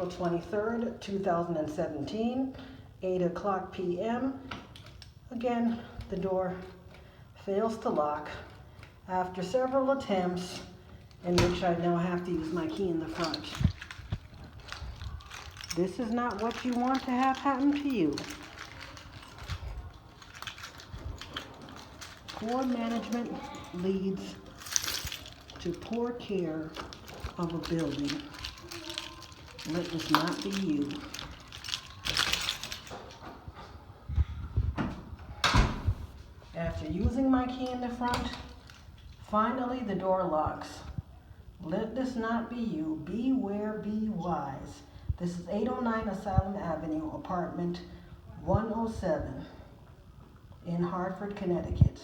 April 23rd, 2017, 8 o'clock p.m. Again, the door fails to lock after several attempts in which I now have to use my key in the front. This is not what you want to have happen to you. Poor management leads to poor care of a building. Let this not be you. After using my key in the front, finally the door locks. Let this not be you. Beware, be wise. This is 809 Asylum Avenue, apartment 107 in Hartford, Connecticut.